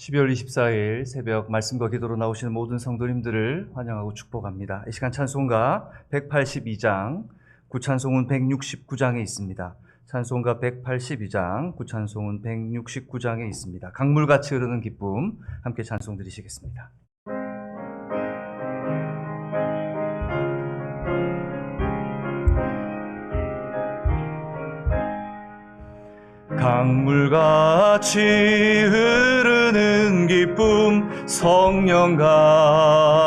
12월 24일 새벽 말씀과 기도로 나오시는 모든 성도님들을 환영하고 축복합니다. 이 시간 찬송가 182장, 구찬송은 169장에 있습니다. 찬송가 182장, 구찬송은 169장에 있습니다. 강물같이 흐르는 기쁨, 함께 찬송 드리시겠습니다. 강물같이 흐르는 기쁨 성령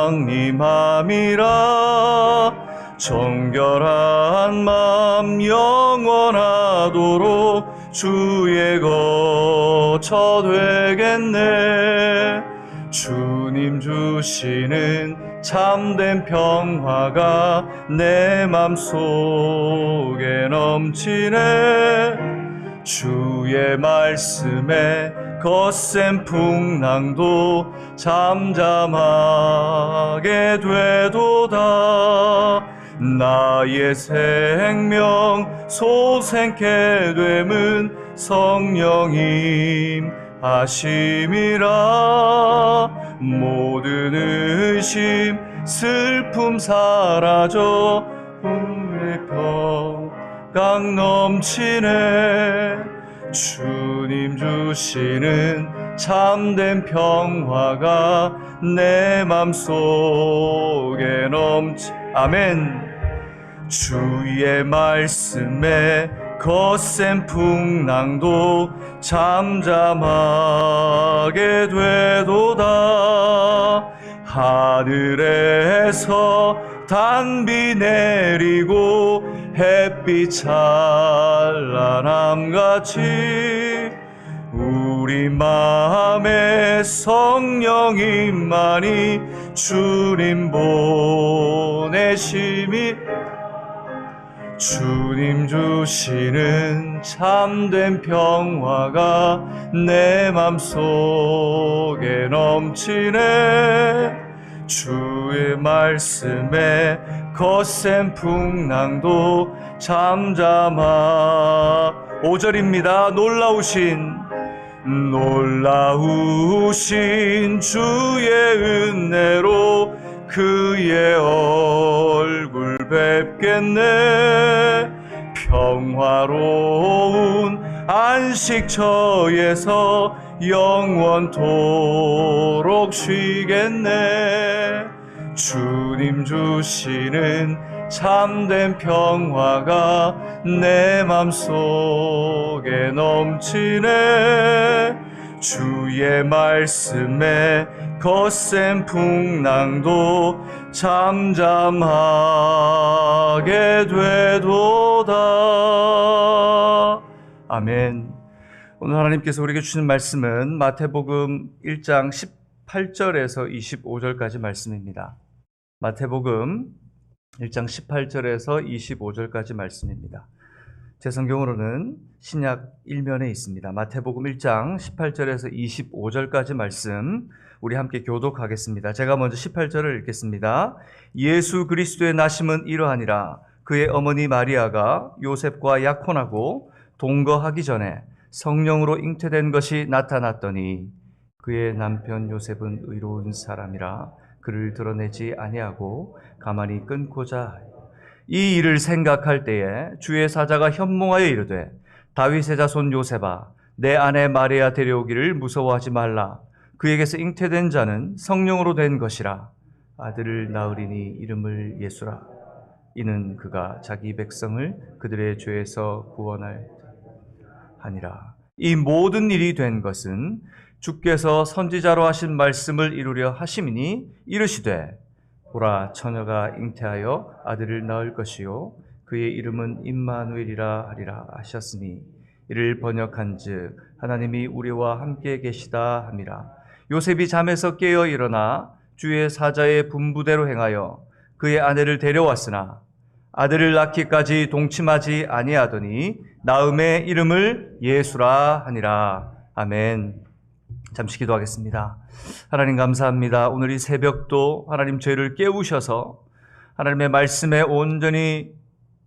강림함이라. 정결한 맘 영원하도록 주의 거처 되겠네. 주님 주시는 참된 평화가 내 맘속에 넘치네. 주의 말씀에 거센 풍랑도 잠잠하게 되도다. 나의 생명 소생케 됨은 성령님 하심이라. 모든 의심 슬픔 사라져 오늘의 평강 넘치네. 주님 주시는 참된 평화가 내 맘속에 아멘. 주의 말씀에 거센 풍랑도 잠잠하게 되도다. 하늘에서 단비 내리고 햇빛 찬란함같이 우리 마음에 성령님만이 주님 보내심이. 주님 주시는 참된 평화가 내 맘속에 넘치네. 주의 말씀에 거센 풍랑도 잠잠하. 5절입니다. 놀라우신 주의 은혜로 그의 얼굴 뵙겠네. 평화로운 안식처에서 영원토록 쉬겠네. 주님 주시는 참된 평화가 내 맘속에 넘치네. 주의 말씀에 거센 풍랑도 잠잠하게 되도다. 아멘. 오늘 하나님께서 우리에게 주시는 말씀은 마태복음 1장 18절에서 25절까지 말씀입니다. 마태복음 1장 18절에서 25절까지 말씀입니다. 제 성경으로는 신약 1면에 있습니다. 마태복음 1장 18절에서 25절까지 말씀 우리 함께 교독하겠습니다. 제가 먼저 18절을 읽겠습니다. 예수 그리스도의 나심은 이러하니라. 그의 어머니 마리아가 요셉과 약혼하고 동거하기 전에 성령으로 잉태된 것이 나타났더니 그의 남편 요셉은 의로운 사람이라 그를 드러내지 아니하고 가만히 끊고자 하여 이 일을 생각할 때에 주의 사자가 현몽하여 이르되 다윗의 자손 요셉아 내 아내 마리아 데려오기를 무서워하지 말라. 그에게서 잉태된 자는 성령으로 된 것이라. 아들을 낳으리니 이름을 예수라. 이는 그가 자기 백성을 그들의 죄에서 구원할 하니라. 이 모든 일이 된 것은 주께서 선지자로 하신 말씀을 이루려 하심이니 이르시되 보라 처녀가 잉태하여 아들을 낳을 것이요 그의 이름은 임마누엘이라 하리라 하셨으니 이를 번역한즉 하나님이 우리와 함께 계시다 함이라. 요셉이 잠에서 깨어 일어나 주의 사자의 분부대로 행하여 그의 아내를 데려왔으나 아들을 낳기까지 동침하지 아니하더니 낳음의 이름을 예수라 하니라. 아멘. 잠시 기도하겠습니다. 하나님 감사합니다. 오늘 이 새벽도 하나님 저희를 깨우셔서 하나님의 말씀에 온전히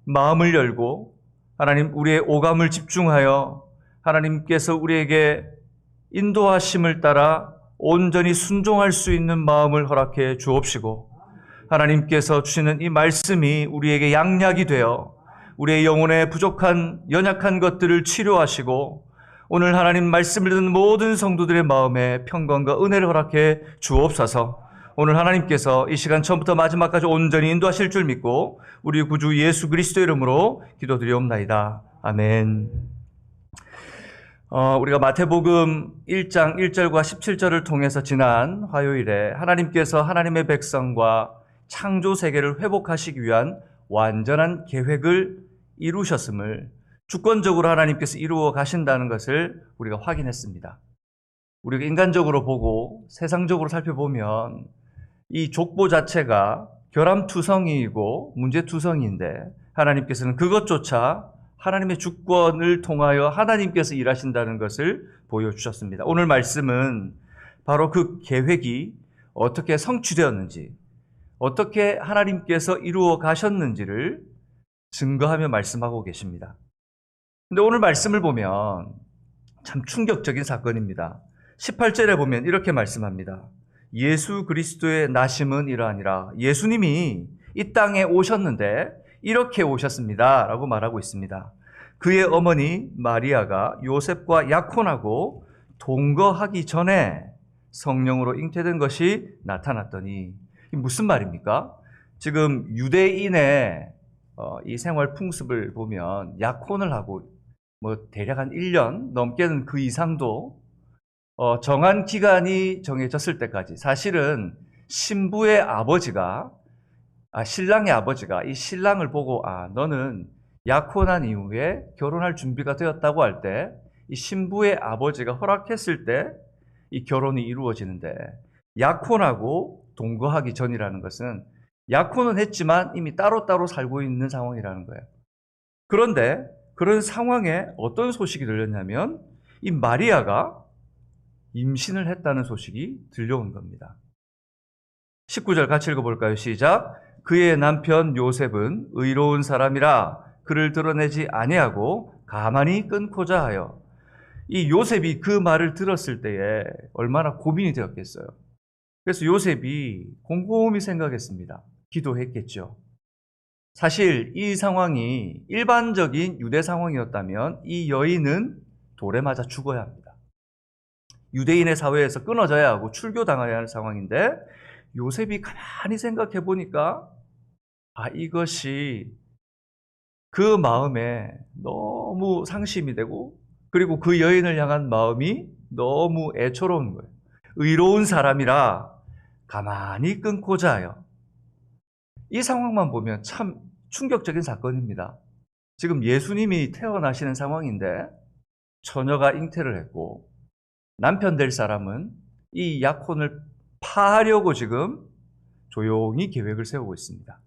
마음을 열고 하나님 우리의 오감을 집중하여 하나님께서 우리에게 인도하심을 따라 온전히 순종할 수 있는 마음을 허락해 주옵시고, 하나님께서 주시는 이 말씀이 우리에게 양약이 되어 우리의 영혼에 부족한 연약한 것들을 치료하시고, 오늘 하나님 말씀을 듣는 모든 성도들의 마음에 평강과 은혜를 허락해 주옵소서. 오늘 하나님께서 이 시간 처음부터 마지막까지 온전히 인도하실 줄 믿고 우리 구주 예수 그리스도 이름으로 기도드리옵나이다. 아멘. 우리가 마태복음 1장 1절과 17절을 통해서 지난 화요일에 하나님께서 하나님의 백성과 창조 세계를 회복하시기 위한 완전한 계획을 이루셨음을 주권적으로 하나님께서 이루어 가신다는 것을 우리가 확인했습니다. 우리가 인간적으로 보고 세상적으로 살펴보면 이 족보 자체가 결함투성이이고 문제투성이인데, 하나님께서는 그것조차 하나님의 주권을 통하여 하나님께서 일하신다는 것을 보여주셨습니다. 오늘 말씀은 바로 그 계획이 어떻게 성취되었는지, 어떻게 하나님께서 이루어 가셨는지를 증거하며 말씀하고 계십니다. 근데 오늘 말씀을 보면 참 충격적인 사건입니다. 18절에 보면 이렇게 말씀합니다. 예수 그리스도의 나심은 이러하니라. 예수님이 이 땅에 오셨는데 이렇게 오셨습니다 라고 말하고 있습니다. 그의 어머니 마리아가 요셉과 약혼하고 동거하기 전에 성령으로 잉태된 것이 나타났더니, 무슨 말입니까? 지금 유대인의 이 생활 풍습을 보면 약혼을 하고 대략 한 1년 넘게는 그 이상도 정한 기간이 정해졌을 때까지, 사실은 신부의 아버지가 신랑의 아버지가 이 신랑을 보고 너는 약혼한 이후에 결혼할 준비가 되었다고 할 때 이 신부의 아버지가 허락했을 때 이 결혼이 이루어지는데, 약혼하고 동거하기 전이라는 것은 약혼은 했지만 이미 따로따로 살고 있는 상황이라는 거예요. 그런데 그런 상황에 어떤 소식이 들렸냐면 이 마리아가 임신을 했다는 소식이 들려온 겁니다. 19절 같이 읽어볼까요? 시작. 그의 남편 요셉은 의로운 사람이라 그를 드러내지 아니하고 가만히 끊고자 하여. 이 요셉이 그 말을 들었을 때에 얼마나 고민이 되었겠어요. 그래서 요셉이 곰곰이 생각했습니다. 기도했겠죠. 사실 이 상황이 일반적인 유대 상황이었다면 이 여인은 돌에 맞아 죽어야 합니다. 유대인의 사회에서 끊어져야 하고 출교당해야 하는 상황인데, 요셉이 가만히 생각해 보니까 이것이 그 마음에 너무 상심이 되고, 그리고 그 여인을 향한 마음이 너무 애처로운 거예요. 의로운 사람이라 가만히 끊고자 하여. 이 상황만 보면 참 충격적인 사건입니다. 지금 예수님이 태어나시는 상황인데 처녀가 잉태를 했고, 남편 될 사람은 이 약혼을 파하려고 지금 조용히 계획을 세우고 있습니다.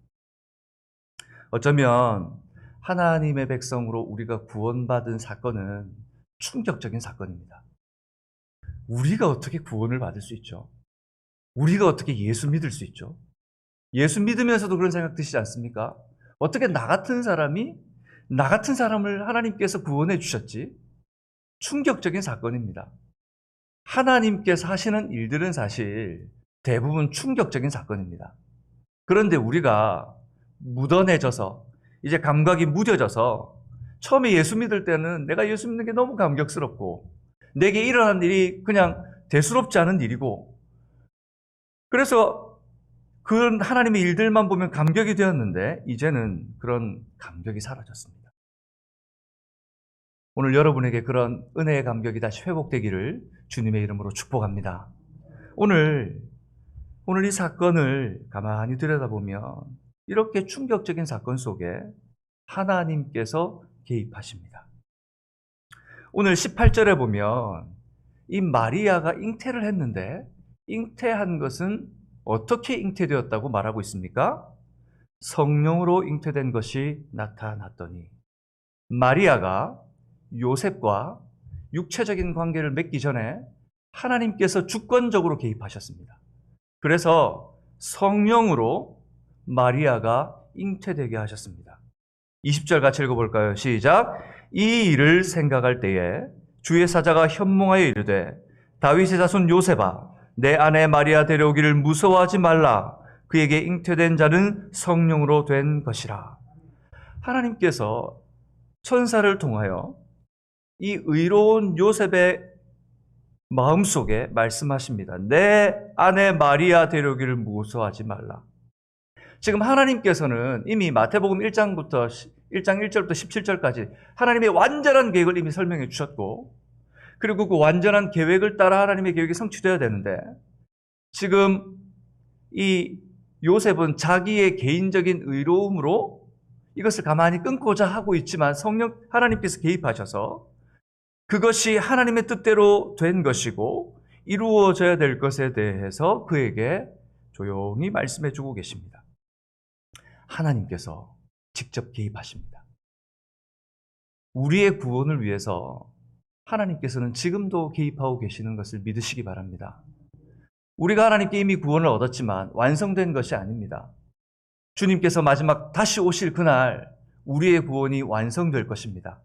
어쩌면 하나님의 백성으로 우리가 구원받은 사건은 충격적인 사건입니다. 우리가 어떻게 구원을 받을 수 있죠? 우리가 어떻게 예수 믿을 수 있죠? 예수 믿으면서도 그런 생각 드시지 않습니까? 어떻게 나 같은 사람을 하나님께서 구원해 주셨지? 충격적인 사건입니다. 하나님께서 하시는 일들은 사실 대부분 충격적인 사건입니다. 그런데 우리가 묻어내져서, 이제 감각이 무뎌져서, 처음에 예수 믿을 때는 내가 예수 믿는 게 너무 감격스럽고 내게 일어난 일이 그냥 대수롭지 않은 일이고, 그래서 그런 하나님의 일들만 보면 감격이 되었는데 이제는 그런 감격이 사라졌습니다. 오늘 여러분에게 그런 은혜의 감격이 다시 회복되기를 주님의 이름으로 축복합니다. 오늘 이 사건을 가만히 들여다보면 이렇게 충격적인 사건 속에 하나님께서 개입하십니다. 오늘 18절에 보면 이 마리아가 잉태를 했는데, 잉태한 것은 어떻게 잉태되었다고 말하고 있습니까? 성령으로 잉태된 것이 나타났더니. 마리아가 요셉과 육체적인 관계를 맺기 전에 하나님께서 주권적으로 개입하셨습니다. 그래서 성령으로 마리아가 잉태되게 하셨습니다. 20절 같이 읽어볼까요? 시작. 이 일을 생각할 때에 주의 사자가 현몽하여 이르되 다윗의 자손 요셉아, 내 아내 마리아 데려오기를 무서워하지 말라. 그에게 잉태된 자는 성령으로 된 것이라. 하나님께서 천사를 통하여 이 의로운 요셉의 마음속에 말씀하십니다. 내 아내 마리아 데려오기를 무서워하지 말라. 지금 하나님께서는 이미 마태복음 1장부터 1장 1절부터 17절까지 하나님의 완전한 계획을 이미 설명해 주셨고, 그리고 그 완전한 계획을 따라 하나님의 계획이 성취되어야 되는데, 지금 이 요셉은 자기의 개인적인 의로움으로 이것을 가만히 끊고자 하고 있지만 성령 하나님께서 개입하셔서 그것이 하나님의 뜻대로 된 것이고 이루어져야 될 것에 대해서 그에게 조용히 말씀해 주고 계십니다. 하나님께서 직접 개입하십니다. 우리의 구원을 위해서 하나님께서는 지금도 개입하고 계시는 것을 믿으시기 바랍니다. 우리가 하나님께 이미 구원을 얻었지만 완성된 것이 아닙니다. 주님께서 마지막 다시 오실 그날 우리의 구원이 완성될 것입니다.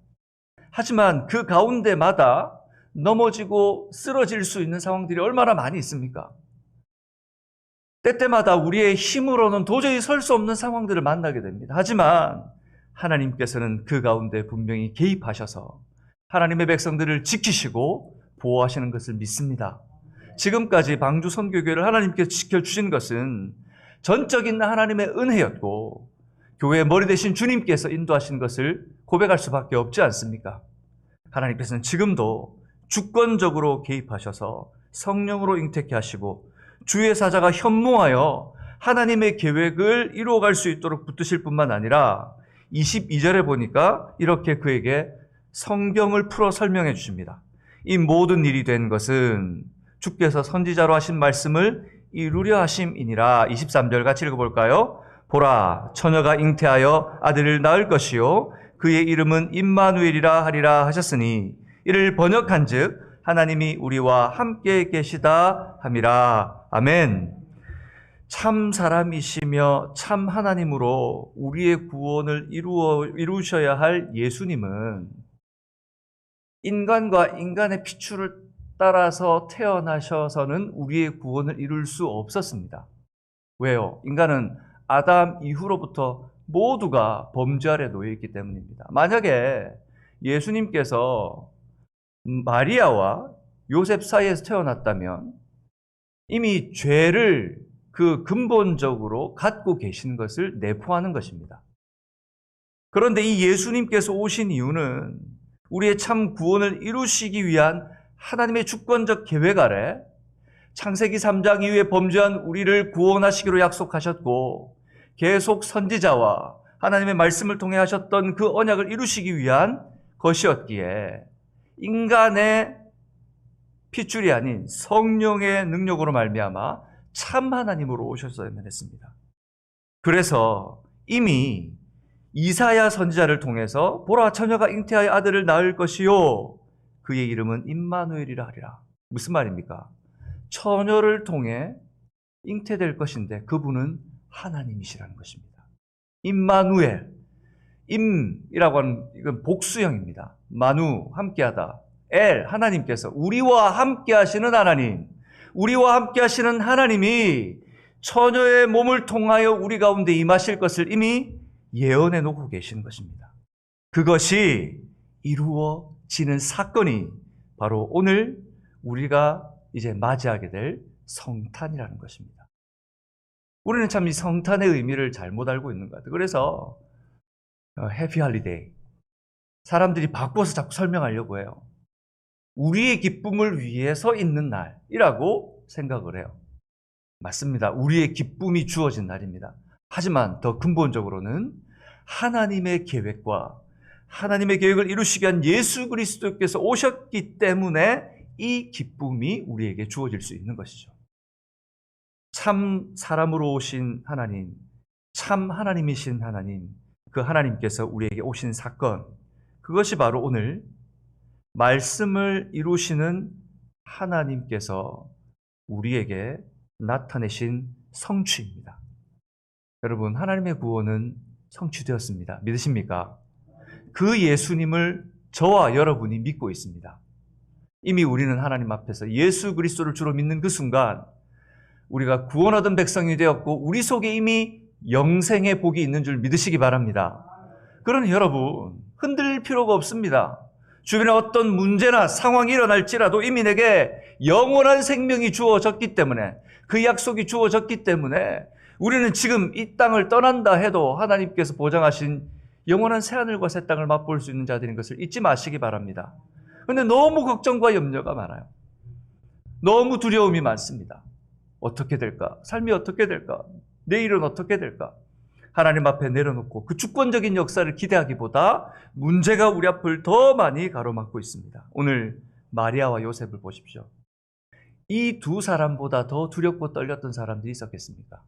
하지만 그 가운데마다 넘어지고 쓰러질 수 있는 상황들이 얼마나 많이 있습니까? 때때마다 우리의 힘으로는 도저히 설 수 없는 상황들을 만나게 됩니다. 하지만 하나님께서는 그 가운데 분명히 개입하셔서 하나님의 백성들을 지키시고 보호하시는 것을 믿습니다. 지금까지 방주 선교교회를 하나님께서 지켜주신 것은 전적인 하나님의 은혜였고 교회의 머리 되신 주님께서 인도하신 것을 고백할 수밖에 없지 않습니까? 하나님께서는 지금도 주권적으로 개입하셔서 성령으로 잉태케 하시고 주의 사자가 현몽하여 하나님의 계획을 이루어갈 수 있도록 붙드실 뿐만 아니라 22절에 보니까 이렇게 그에게 성경을 풀어 설명해 주십니다. 이 모든 일이 된 것은 주께서 선지자로 하신 말씀을 이루려 하심이니라. 23절 같이 읽어볼까요? 보라, 처녀가 잉태하여 아들을 낳을 것이요 그의 이름은 임마누엘이라 하리라 하셨으니 이를 번역한즉 하나님이 우리와 함께 계시다 함이라. 아멘. 참 사람이시며 참 하나님으로 우리의 구원을 이루셔야 할 예수님은 인간과 인간의 피줄을 따라서 태어나셔서는 우리의 구원을 이룰 수 없었습니다. 왜요? 인간은 아담 이후로부터 모두가 범죄 아래 놓여 있기 때문입니다. 만약에 예수님께서 마리아와 요셉 사이에서 태어났다면 이미 죄를 그 근본적으로 갖고 계신 것을 내포하는 것입니다. 그런데 이 예수님께서 오신 이유는 우리의 참 구원을 이루시기 위한 하나님의 주권적 계획 아래 창세기 3장 이후에 범죄한 우리를 구원하시기로 약속하셨고 계속 선지자와 하나님의 말씀을 통해 하셨던 그 언약을 이루시기 위한 것이었기에 인간의 핏줄이 아닌 성령의 능력으로 말미암아 참 하나님으로 오셨어야만 했습니다. 그래서 이미 이사야 선지자를 통해서 보라 처녀가 잉태하여 아들을 낳을 것이요 그의 이름은 임마누엘이라 하리라. 무슨 말입니까? 처녀를 통해 잉태될 것인데 그분은 하나님이시라는 것입니다. 임마누엘, 임이라고 하는 이건 복수형입니다. 마누, 함께하다. 엘, 하나님께서 우리와 함께 하시는 하나님, 우리와 함께 하시는 하나님이 처녀의 몸을 통하여 우리 가운데 임하실 것을 이미 예언해 놓고 계시는 것입니다. 그것이 이루어지는 사건이 바로 오늘 우리가 이제 맞이하게 될 성탄이라는 것입니다. 우리는 참 이 성탄의 의미를 잘못 알고 있는 것 같아요. 그래서 해피 할리데이 사람들이 바꿔서 자꾸 설명하려고 해요. 우리의 기쁨을 위해서 있는 날이라고 생각을 해요. 맞습니다. 우리의 기쁨이 주어진 날입니다. 하지만 더 근본적으로는 하나님의 계획과 하나님의 계획을 이루시기 위한 예수 그리스도께서 오셨기 때문에 이 기쁨이 우리에게 주어질 수 있는 것이죠. 참 사람으로 오신 하나님, 참 하나님이신 하나님, 그 하나님께서 우리에게 오신 사건, 그것이 바로 오늘 말씀을 이루시는 하나님께서 우리에게 나타내신 성취입니다. 여러분, 하나님의 구원은 성취되었습니다. 믿으십니까? 그 예수님을 저와 여러분이 믿고 있습니다. 이미 우리는 하나님 앞에서 예수 그리스도를 주로 믿는 그 순간 우리가 구원 얻은 백성이 되었고 우리 속에 이미 영생의 복이 있는 줄 믿으시기 바랍니다. 그러니 여러분, 흔들릴 필요가 없습니다. 주변에 어떤 문제나 상황이 일어날지라도 이미 내게 영원한 생명이 주어졌기 때문에, 그 약속이 주어졌기 때문에 우리는 지금 이 땅을 떠난다 해도 하나님께서 보장하신 영원한 새하늘과 새 땅을 맛볼 수 있는 자들인 것을 잊지 마시기 바랍니다. 그런데 너무 걱정과 염려가 많아요. 너무 두려움이 많습니다. 어떻게 될까? 삶이 어떻게 될까? 내일은 어떻게 될까? 하나님 앞에 내려놓고 그 주권적인 역사를 기대하기보다 문제가 우리 앞을 더 많이 가로막고 있습니다. 오늘 마리아와 요셉을 보십시오. 이 두 사람보다 더 두렵고 떨렸던 사람들이 있었겠습니까?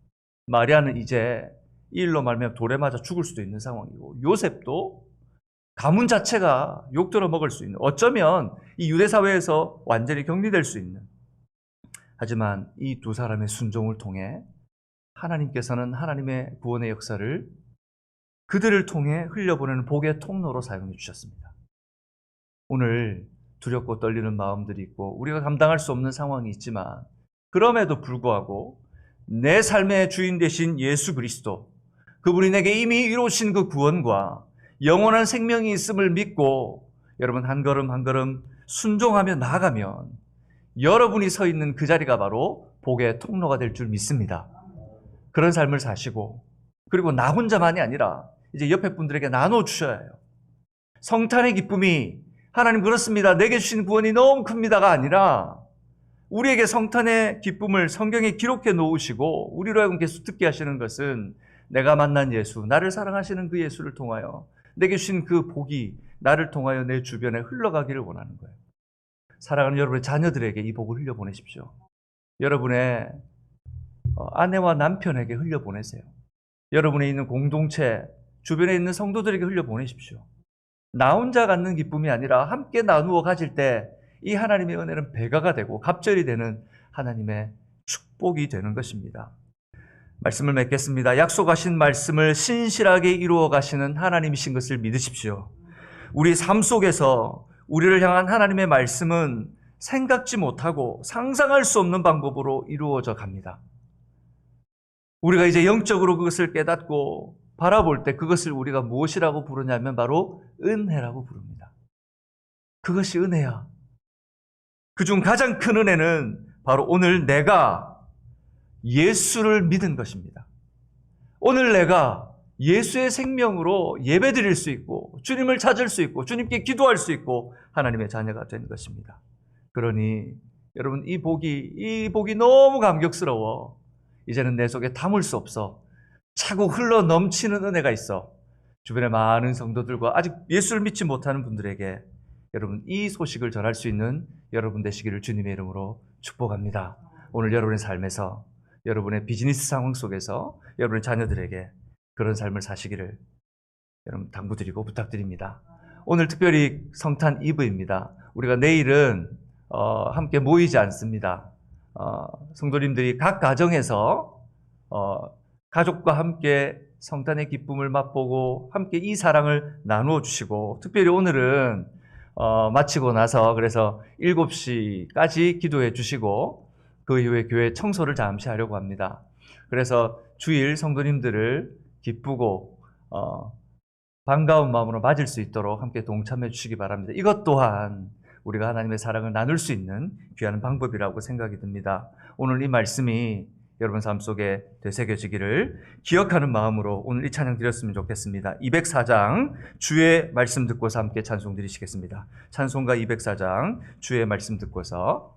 마리아는 이제 이 일로 말미암아 돌에 맞아 죽을 수도 있는 상황이고, 요셉도 가문 자체가 욕들어 먹을 수 있는, 어쩌면 이 유대 사회에서 완전히 격리될 수 있는, 하지만 이 두 사람의 순종을 통해 하나님께서는 하나님의 구원의 역사를 그들을 통해 흘려보내는 복의 통로로 사용해 주셨습니다. 오늘 두렵고 떨리는 마음들이 있고 우리가 감당할 수 없는 상황이 있지만, 그럼에도 불구하고 내 삶의 주인 되신 예수 그리스도, 그분이 내게 이미 이루신 그 구원과 영원한 생명이 있음을 믿고 여러분 한 걸음 한 걸음 순종하며 나아가면 여러분이 서 있는 그 자리가 바로 복의 통로가 될 줄 믿습니다. 그런 삶을 사시고, 그리고 나 혼자만이 아니라 이제 옆에 분들에게 나눠주셔야 해요. 성탄의 기쁨이 하나님 그렇습니다, 내게 주신 구원이 너무 큽니다가 아니라 우리에게 성탄의 기쁨을 성경에 기록해 놓으시고 우리로 하여금 계속 듣게 하시는 것은 내가 만난 예수, 나를 사랑하시는 그 예수를 통하여 내게 주신 그 복이 나를 통하여 내 주변에 흘러가기를 원하는 거예요. 사랑하는 여러분의 자녀들에게 이 복을 흘려보내십시오. 여러분의 아내와 남편에게 흘려보내세요. 여러분에 있는 공동체, 주변에 있는 성도들에게 흘려보내십시오. 나 혼자 갖는 기쁨이 아니라 함께 나누어 가질 때 이 하나님의 은혜는 배가가 되고 갑절이 되는 하나님의 축복이 되는 것입니다. 말씀을 맺겠습니다. 약속하신 말씀을 신실하게 이루어 가시는 하나님이신 것을 믿으십시오. 우리 삶 속에서 우리를 향한 하나님의 말씀은 생각지 못하고 상상할 수 없는 방법으로 이루어져 갑니다. 우리가 이제 영적으로 그것을 깨닫고 바라볼 때 그것을 우리가 무엇이라고 부르냐면 바로 은혜라고 부릅니다. 그것이 은혜야. 그중 가장 큰 은혜는 바로 오늘 내가 예수를 믿은 것입니다. 오늘 내가 예수의 생명으로 예배드릴 수 있고 주님을 찾을 수 있고 주님께 기도할 수 있고 하나님의 자녀가 된 것입니다. 그러니 여러분 이 복이 너무 감격스러워. 이제는 내 속에 담을 수 없어. 차고 흘러 넘치는 은혜가 있어. 주변의 많은 성도들과 아직 예수를 믿지 못하는 분들에게 여러분 이 소식을 전할 수 있는 여러분 되시기를 주님의 이름으로 축복합니다. 오늘 여러분의 삶에서, 여러분의 비즈니스 상황 속에서 여러분의 자녀들에게 그런 삶을 사시기를 여러분 당부드리고 부탁드립니다. 오늘 특별히 성탄 이브입니다. 우리가 내일은 함께 모이지 않습니다. 성도님들이 각 가정에서 가족과 함께 성탄의 기쁨을 맛보고 함께 이 사랑을 나누어 주시고, 특별히 오늘은 마치고 나서 그래서 7시까지 기도해 주시고 그 이후에 교회 청소를 잠시 하려고 합니다. 그래서 주일 성도님들을 기쁘고 반가운 마음으로 맞을 수 있도록 함께 동참해 주시기 바랍니다. 이것 또한 우리가 하나님의 사랑을 나눌 수 있는 귀한 방법이라고 생각이 듭니다. 오늘 이 말씀이 여러분 삶 속에 되새겨지기를 기억하는 마음으로 오늘 이 찬양 드렸으면 좋겠습니다. 204장 주의 말씀 듣고서 함께 찬송 드리시겠습니다. 찬송가 204장 주의 말씀 듣고서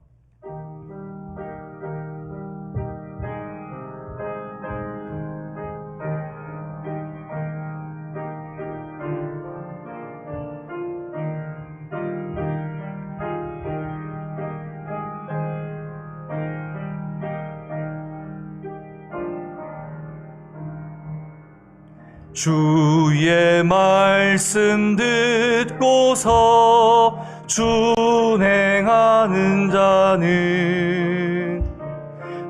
주의 말씀 듣고서 준행하는 자는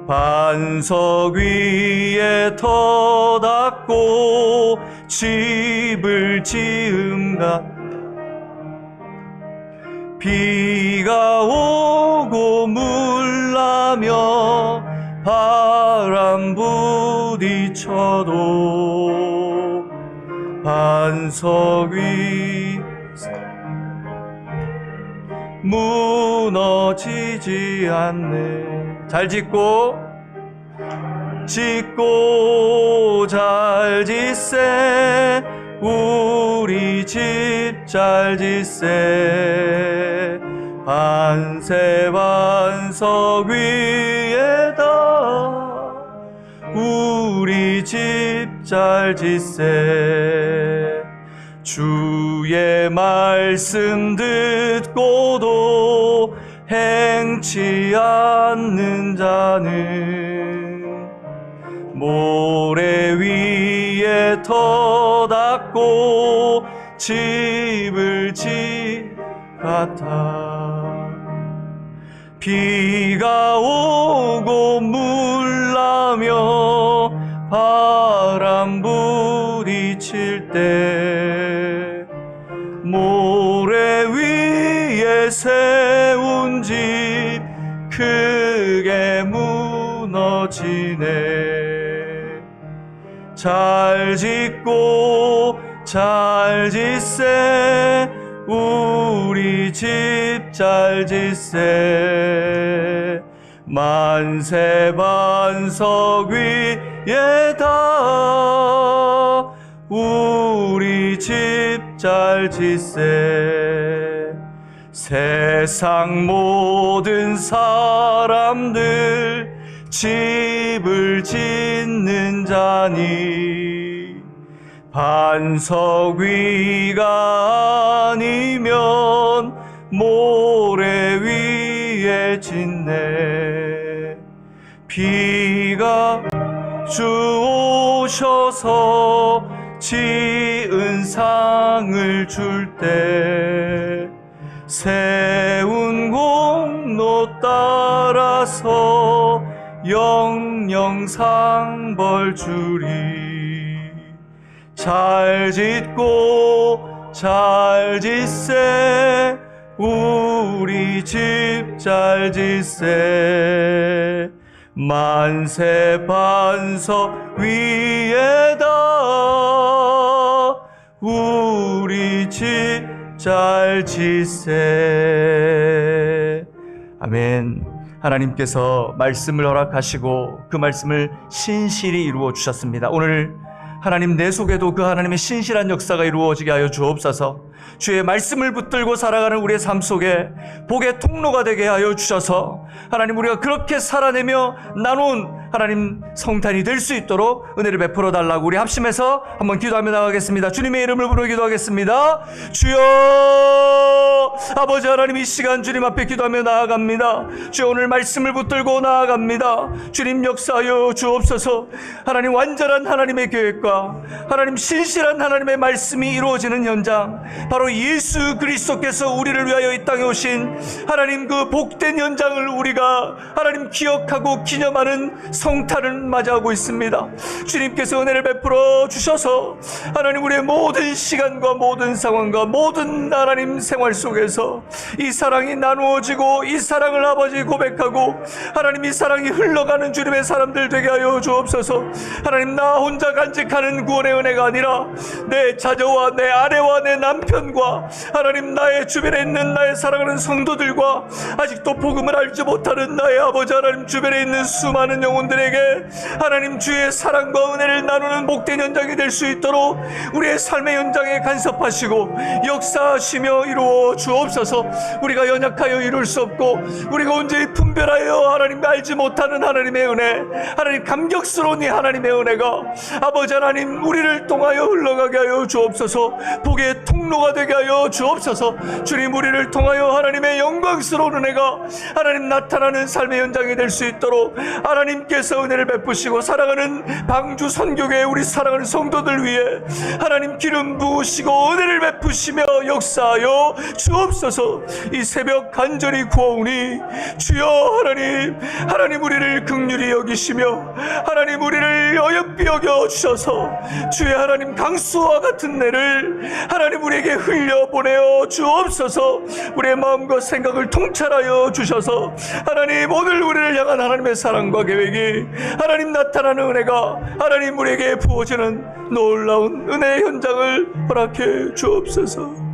반석 위에 터 닦고 집을 지음가 비가 오고 물나며 바람 부딪혀도 반석 위 무너지지 않네. 잘 짓고 잘 짓세. 우리 집 잘 짓세. 반세 반석 위에다 우리 집 잘 짓세. 주의 말씀 듣고도 행치 않는 자는 모래 위에 터닫고 집을 같아. 비가 오고 물나며 바람 부딪힐 때 모래 위에 세운 집 크게 무너지네. 잘 짓고 잘 짓세. 우리 집 잘 짓세. 만세 반석 위에다 우리 집 잘 짓세. 세상 모든 사람들 집을 짓는 자니 반석 위가 아니면 모래 위에 짓네. 비가 주 오셔서 지은 상을 줄 때 세운 공로 따라서 영영 상벌 주리. 잘 짓고 잘 짓세. 우리 집 잘 짓세. 만세 반석 위에다 우리 집 잘 짓세. 아멘. 하나님께서 말씀을 허락하시고 그 말씀을 신실히 이루어 주셨습니다. 오늘 하나님 내 속에도 그 하나님의 신실한 역사가 이루어지게 하여 주옵소서. 주의 말씀을 붙들고 살아가는 우리의 삶 속에 복의 통로가 되게 하여 주셔서 하나님 우리가 그렇게 살아내며 나눈 하나님 성탄이 될 수 있도록 은혜를 베풀어 달라고 우리 합심해서 한번 기도하며 나가겠습니다. 주님의 이름을 부르며 기도하겠습니다. 주여 아버지 하나님, 이 시간 주님 앞에 기도하며 나아갑니다. 주여 오늘 말씀을 붙들고 나아갑니다. 주님 역사하여 주옵소서. 하나님 완전한 하나님의 계획과 하나님 신실한 하나님의 말씀이 이루어지는 현장, 바로 예수 그리스도께서 우리를 위하여 이 땅에 오신 하나님 그 복된 현장을 우리가 하나님 기억하고 기념하는 성탄을 맞이하고 있습니다. 주님께서 은혜를 베풀어 주셔서 하나님 우리의 모든 시간과 모든 상황과 모든 하나님 생활 속에서 이 사랑이 나누어지고 이 사랑을 아버지 고백하고 하나님 이 사랑이 흘러가는 주님의 사람들 되게 하여 주옵소서. 하나님 나 혼자 간직하는 구원의 은혜가 아니라 내 자녀와 내 아내와 내 남편과 하나님 나의 주변에 있는 나의 사랑하는 성도들과 아직도 복음을 알지 못하는 나의 아버지 하나님 주변에 있는 수많은 영혼들에게 하나님 주의 사랑과 은혜를 나누는 복된 현장이 될 수 있도록 우리의 삶의 현장에 간섭하시고 역사하시며 이루어 주옵소서. 우리가 연약하여 이룰 수 없고 우리가 온전히 분별하여 하나님 알지 못하는 하나님의 은혜, 하나님 감격스러운 이 하나님의 은혜가 아버지 하나님 우리를 통하여 흘러가게 하여 주옵소서. 복의 통로가 되게 하여 주옵소서. 주님 우리를 통하여 하나님의 영광스러운 은혜가 하나님 나타나는 삶의 현장이 될 수 있도록 하나님께서 은혜를 베푸시고 사랑하는 방주 선교회 우리 사랑하는 성도들 위해 하나님 기름 부으시고 은혜를 베푸시며 역사하여 주옵소서. 주옵소서. 이 새벽 간절히 구하오니 주여 하나님 우리를 긍휼히 여기시며 하나님 우리를 어여삐 여겨 주셔서 주의 하나님 강수와 같은 내를 하나님 우리에게 흘려보내어 주옵소서. 우리의 마음과 생각을 통찰하여 주셔서 하나님 오늘 우리를 향한 하나님의 사랑과 계획이 하나님 나타나는 은혜가 하나님 우리에게 부어지는 놀라운 은혜의 현장을 허락해 주옵소서.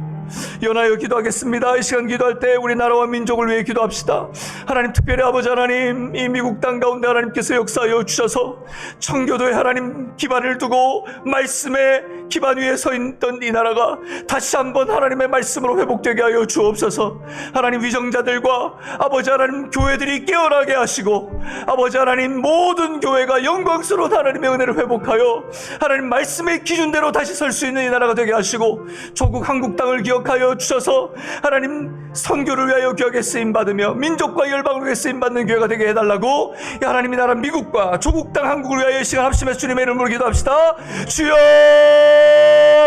연하여 기도하겠습니다. 이 시간 기도할 때 우리 나라와 민족을 위해 기도합시다. 하나님, 특별히 아버지 하나님, 이 미국 땅 가운데 하나님께서 역사하여 주셔서 청교도에 하나님 기반을 두고 말씀의 기반 위에 서 있던 이 나라가 다시 한번 하나님의 말씀으로 회복되게 하여 주옵소서. 하나님, 위정자들과 아버지 하나님 교회들이 깨어나게 하시고 아버지 하나님 모든 교회가 영광스러운 하나님의 은혜를 회복하여 하나님 말씀의 기준대로 다시 설 수 있는 이 나라가 되게 하시고 조국 한국 땅을 기억하여 주셔서 하나님 선교를 위하여 교회에 쓰임받으며 민족과 열방을 위해 쓰임받는 교회가 되게 해달라고 하나님이 나라 미국과 조국 땅 한국을 위하여 이 시간 합심해서 주님의 이름으로 기도합시다. 주여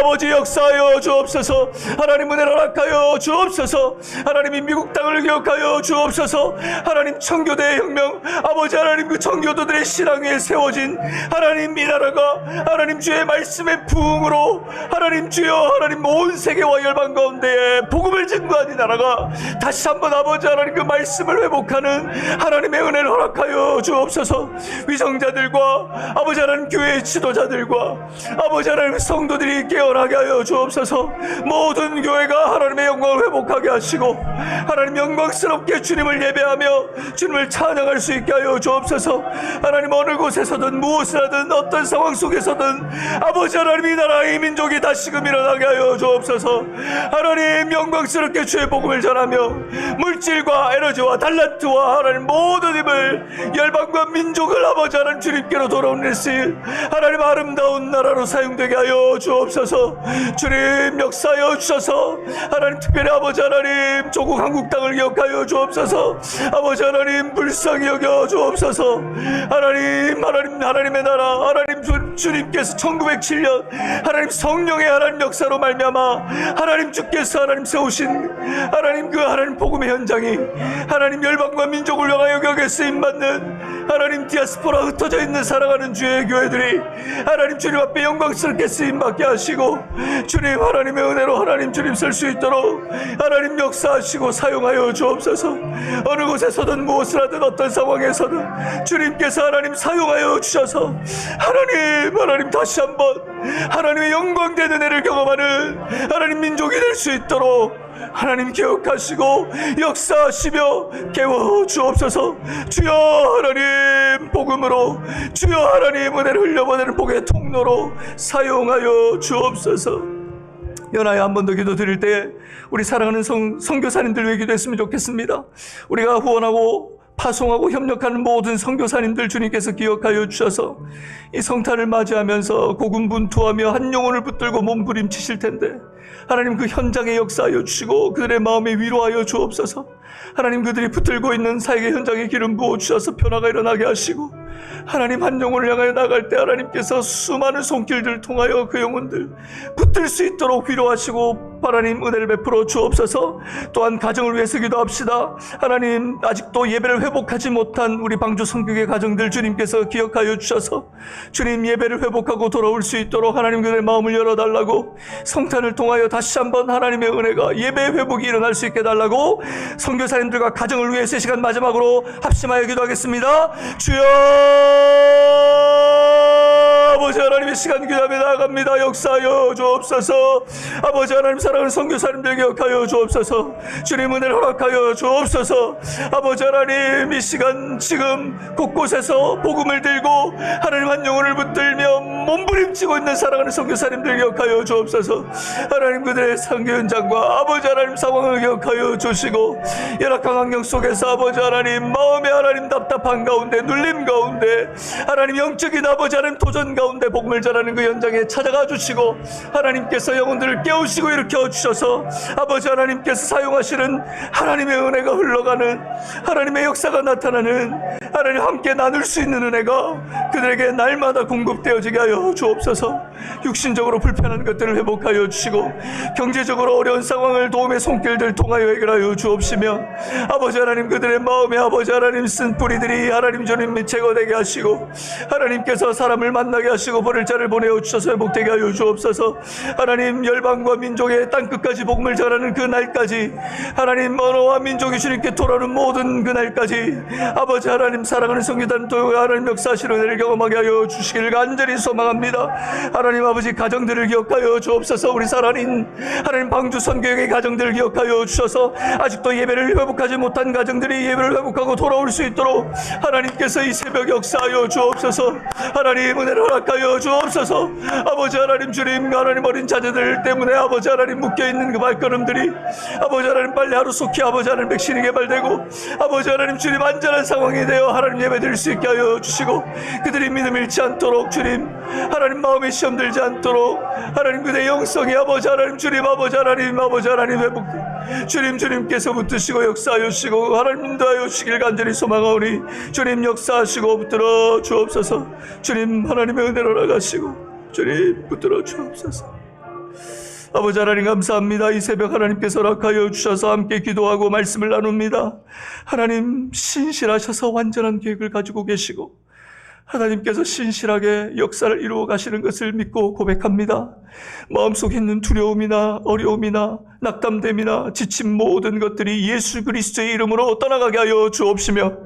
아버지 역사하여 주옵소서. 하나님 은혜를 허락하여 주옵소서. 하나님이 미국 땅을 기억하여 주옵소서. 하나님 청교대의 혁명 아버지 하나님 그 청교도들의 신앙 위에 세워진 하나님 이 나라가 하나님 주의 말씀의 부흥으로 하나님 주여 하나님 온 세계와 열방 가운데에 복음을 증거한 이 나라가 다시 한번 아버지 하나님 그 말씀을 회복하는 하나님의 은혜를 허락하여 주옵소서. 위정자들과 아버지 하나님 교회의 지도자들과 아버지 하나님 성도들이 깨어나게 하여 주옵소서. 모든 교회가 하나님의 영광을 회복하게 하시고 하나님 영광스럽게 주님을 예배하며 주님을 찬양할 수 있게 하여 주옵소서. 하나님 어느 곳에서든 무엇을 하든 어떤 상황 속에서든 아버지 하나님 이 나라의 민족이 다시금 일어나게 하여 주옵소서. 하나님 영광스럽게 주의 복음을 전하며 물질과 에너지와 달란트와 하나님 모든 힘을 열방과 민족을 아버지 하나님 주님께로 돌아오는 일 하나님 아름다운 나라로 사용되게 하여 주옵소서. 주님 역사하여 주셔서 하나님 특별히 아버지 하나님 조국 한국 땅을 기억하여 주옵소서. 아버지 하나님 불쌍히 여겨 주옵소서. 하나님의 나라 하나님 주님께서 1907년 하나님 성령의 하나님 역사로 말미암아 하나님 주께서 하나님 세우신 하나님 그 하나님 복음의 현장이 하나님 열방과 민족을 향하여 격에 쓰임받는 하나님 디아스포라 흩어져 있는 살아가는 주의 교회들이 하나님 주님 앞에 영광스럽게 쓰임받게 하시고 주님 하나님의 은혜로 하나님 주님 쓸 수 있도록 하나님 역사하시고 사용하여 주옵소서. 어느 곳에서든 무엇을 하든 어떤 상황에서든 주님께서 하나님 사용하여 주셔서 하나님 다시 한번 하나님의 영광된 은혜를 경험하는 하나님 민족이 될 수 있도록 하나님 기억하시고 역사하시며 깨워 주옵소서. 주여 하나님 복음으로 주여 하나님 은혜를 흘려보내는 복의 통로로 사용하여 주옵소서. 연하여 한 번 더 기도 드릴 때 우리 사랑하는 선교사님들 위해 기도했으면 좋겠습니다. 우리가 후원하고 파송하고 협력하는 모든 선교사님들 주님께서 기억하여 주셔서 이 성탄을 맞이하면서 고군분투하며 한 영혼을 붙들고 몸부림치실 텐데 하나님 그 현장에 역사하여 주시고 그들의 마음에 위로하여 주옵소서. 하나님 그들이 붙들고 있는 사역의 현장에 기름 부어 주셔서 변화가 일어나게 하시고 하나님 한 영혼을 향하여 나갈 때 하나님께서 수많은 손길들을 통하여 그 영혼들 붙들 수 있도록 위로하시고 하나님 은혜를 베풀어 주옵소서. 또한 가정을 위해서 기도합시다. 하나님 아직도 예배를 회복하지 못한 우리 방주 성교계 가정들 주님께서 기억하여 주셔서 주님 예배를 회복하고 돌아올 수 있도록 하나님 그들의 마음을 열어달라고 성탄을 통하여 다시 한번 하나님의 은혜가 예배 회복이 일어날 수 있게 해달라고 선교사님들과 가정을 위해서 이 시간 마지막으로 합심하여 기도하겠습니다. 주여 아버지 하나님의 시간 기도하며 나아갑니다. 역사하여 주옵소서. 아버지 하나님 사랑하는 선교사님들 기억하여 주옵소서. 주님 은혜를 허락하여 주옵소서. 아버지 하나님 이 시간 지금 곳곳에서 복음을 들고 하나님 한 영혼을 붙들며 몸부림치고 있는 사랑하는 선교사님들 기억하여 주옵소서. 하나님 그들의 선교 현장과 아버지 하나님 상황을 기억하여 주시고 열악한 환경 속에서 아버지 하나님 마음의 하나님 답답한 가운데 눌림 가운데 하나님 영적인 아버지 하나님 도전 가운데 복음을 전하는 그 현장에 찾아가 주시고 하나님께서 영혼들을 깨우시고 일으켜 주셔서 아버지 하나님께서 사용하시는 하나님의 은혜가 흘러가는 하나님의 역사가 나타나는 하나님 함께 나눌 수 있는 은혜가 그들에게 날마다 공급되어지게 하여 주옵소서. 육신적으로 불편한 것들을 회복하여 주시고 경제적으로 어려운 상황을 도움의 손길들 통하여 해결하여 주옵시며 아버지 하나님 그들의 마음에 아버지 하나님 쓴 뿌리들이 하나님 주님 제거되게 하시고 하나님께서 사람을 만나게 하시고 버릴 자를 보내어 주셔서 회복되게 하여 주옵소서. 하나님 열방과 민족의 땅끝까지 복음을 전하는 그 날까지 하나님 언어와 민족이 주님께 돌아오는 모든 그 날까지 아버지 하나님 사랑하는 성교단 도요가 하나님 역사하시는 은혜를 경험하게 하여 주시기를 간절히 소망합니다. 하나님 아버지 가정들을 기억하여 주옵소서. 우리 살아있는 하나님 방주 선교회의 가정들을 기억하여 주셔서 아직도 예배를 회복하지 못한 가정들이 예배를 회복하고 돌아올 수 있도록 하나님께서 이 새벽 역사하여 주옵소서. 하나님 은혜를 허락하여 주옵소서. 아버지 하나님 주님 하나님 어린 자녀들 때문에 아버지 하나님 묶여있는 그 발걸음들이 아버지 하나님 빨리 하루속히 아버지 하나님 백신이 개발되고 아버지 하나님 주님 안전한 상황이 되어 하나님 예배드릴 수 있게 하여 주시고 그들이 믿음 잃지 않도록 주님 하나님 마음에 시험 들지 않도록 하나님 그들의 영성이 아버지 하나님 주님 아버지 하나님 회복 주님께서 붙드시고 역사하여 주시고 하나님 인도하여 주시길 간절히 소망하오니 주님 역사하시고 붙들어 주옵소서. 주님 하나님의 은혜로 나가시고 주님 붙들어 주옵소서. 아버지 하나님 감사합니다. 이 새벽 하나님께서 허락하여 주셔서 함께 기도하고 말씀을 나눕니다. 하나님 신실하셔서 완전한 계획을 가지고 계시고 하나님께서 신실하게 역사를 이루어 가시는 것을 믿고 고백합니다. 마음속에 있는 두려움이나 어려움이나 낙담됨이나 지친 모든 것들이 예수 그리스도의 이름으로 떠나가게 하여 주옵시며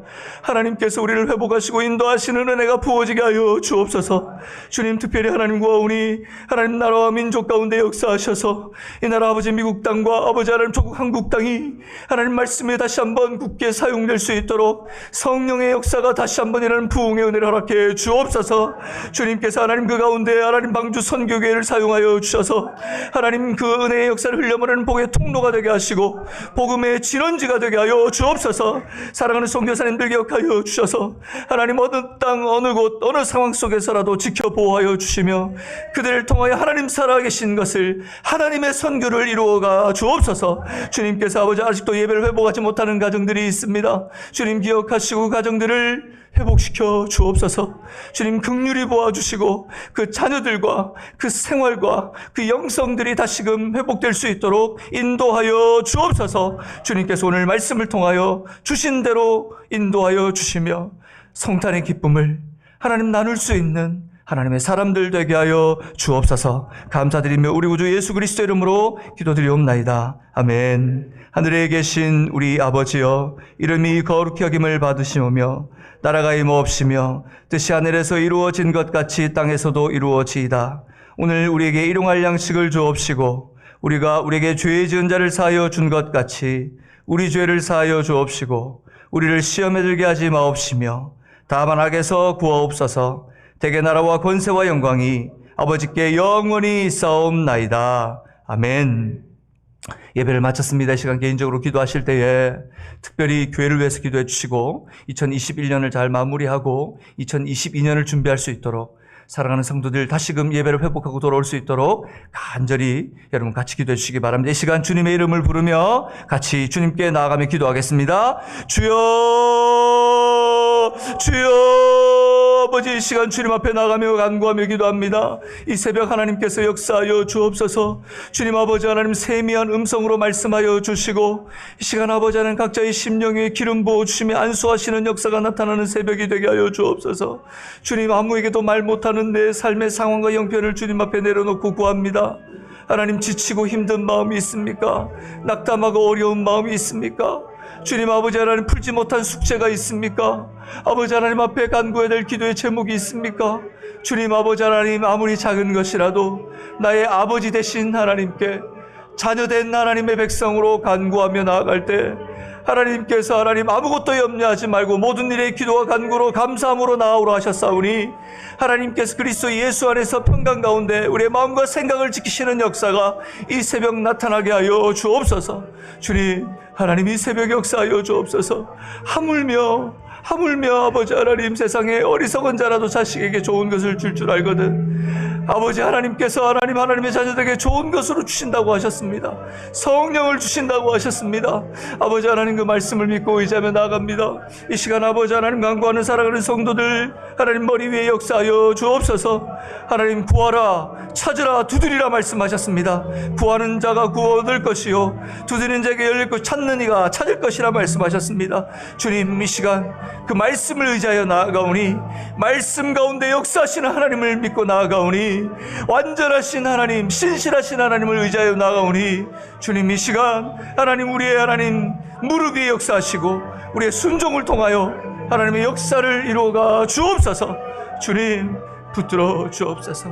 하나님께서 우리를 회복하시고 인도하시는 은혜가 부어지게 하여 주옵소서. 주님 특별히 하나님과 우리 하나님 나라와 민족 가운데 역사하셔서 이 나라 아버지 미국 땅과 아버지 하나님 조국 한국 땅이 하나님 말씀에 다시 한번 굳게 사용될 수 있도록 성령의 역사가 다시 한번 일어나는 부흥의 은혜를 허락해 주옵소서. 주님께서 하나님 그 가운데 하나님 방주 선교교회를 사용하여 주셔서 하나님 그 은혜의 역사를 흘려보내는 복의 통로가 되게 하시고 복음의 진원지가 되게 하여 주옵소서. 사랑하는 선교사님들 기억하여 주셔서 하나님 어느 땅 어느 곳 어느 상황 속에서라도 지켜보호하여 주시며 그들을 통하여 하나님 살아계신 것을 하나님의 선교를 이루어가 주옵소서. 주님께서 아버지 아직도 예배를 회복하지 못하는 가정들이 있습니다. 주님 기억하시고 가정들을 회복시켜 주옵소서. 주님 긍휼히 보아주시고 그 자녀들과 그 생활과 그 영성들이 다시금 회복될 수 있도록 인도하여 주옵소서. 주님께서 오늘 말씀을 통하여 주신 대로 인도하여 주시며 성탄의 기쁨을 하나님 나눌 수 있는 하나님의 사람들 되게 하여 주옵소서. 감사드리며 우리 구주 예수 그리스도 이름으로 기도드리옵나이다. 아멘. 하늘에 계신 우리 아버지여 이름이 거룩히 여김을 받으시오며 나라가 임없으며 뜻이 하늘에서 이루어진 것 같이 땅에서도 이루어지이다. 오늘 우리에게 일용할 양식을 주옵시고 우리가 우리에게 죄 지은 자를 사하여 준 것 같이 우리 죄를 사하여 주옵시고 우리를 시험에 들게 하지 마옵시며 다만 악에서 구하옵소서. 대개 나라와 권세와 영광이 아버지께 영원히 있사옵나이다. 아멘. 예배를 마쳤습니다. 이 시간 개인적으로 기도하실 때에 특별히 교회를 위해서 기도해 주시고 2021년을 잘 마무리하고 2022년을 준비할 수 있도록 사랑하는 성도들 다시금 예배를 회복하고 돌아올 수 있도록 간절히 여러분 같이 기도해 주시기 바랍니다. 이 시간 주님의 이름을 부르며 같이 주님께 나아가며 기도하겠습니다. 주여 아버지 이 시간 주님 앞에 나가며 간구하며 기도합니다. 이 새벽 하나님께서 역사하여 주옵소서. 주님 아버지 하나님 세미한 음성으로 말씀하여 주시고 이 시간 아버지 하나님 각자의 심령에 기름 부어주시며 안수하시는 역사가 나타나는 새벽이 되게 하여 주옵소서. 주님 아무에게도 말 못하는 내 삶의 상황과 형편을 주님 앞에 내려놓고 구합니다. 하나님 지치고 힘든 마음이 있습니까? 낙담하고 어려운 마음이 있습니까? 주님 아버지 하나님 풀지 못한 숙제가 있습니까? 아버지 하나님 앞에 간구해야 될 기도의 제목이 있습니까? 주님 아버지 하나님 아무리 작은 것이라도 나의 아버지 되신 하나님께 자녀된 하나님의 백성으로 간구하며 나아갈 때 하나님께서 하나님 아무것도 염려하지 말고 모든 일에 기도와 간구로 감사함으로 나아오라 하셨사오니 하나님께서 그리스도 예수 안에서 평강 가운데 우리의 마음과 생각을 지키시는 역사가 이 새벽 나타나게 하여 주옵소서. 주님 하나님 이 새벽 역사하여 주옵소서. 하물며 아버지 하나님 세상에 어리석은 자라도 자식에게 좋은 것을 줄 알거든 아버지 하나님께서 하나님의 자녀들에게 좋은 것으로 주신다고 하셨습니다. 성령을 주신다고 하셨습니다. 아버지 하나님 그 말씀을 믿고 의지하며 나아갑니다. 이 시간 아버지 하나님 간구하는 사랑하는 성도들 하나님 머리 위에 역사하여 주옵소서. 하나님 구하라 찾으라 두드리라 말씀하셨습니다. 구하는 자가 구워 얻을 것이요 두드리는 자에게 열릴 것 찾는 이가 찾을 것이라 말씀하셨습니다. 주님 이 시간 그 말씀을 의지하여 나아가오니 말씀 가운데 역사하시는 하나님을 믿고 나아가오니 완전하신 하나님 신실하신 하나님을 의지하여 나아가오니 주님 이 시간 하나님 우리의 하나님 무릎 위에 역사하시고 우리의 순종을 통하여 하나님의 역사를 이루어가 주옵소서. 주님 붙들어 주옵소서.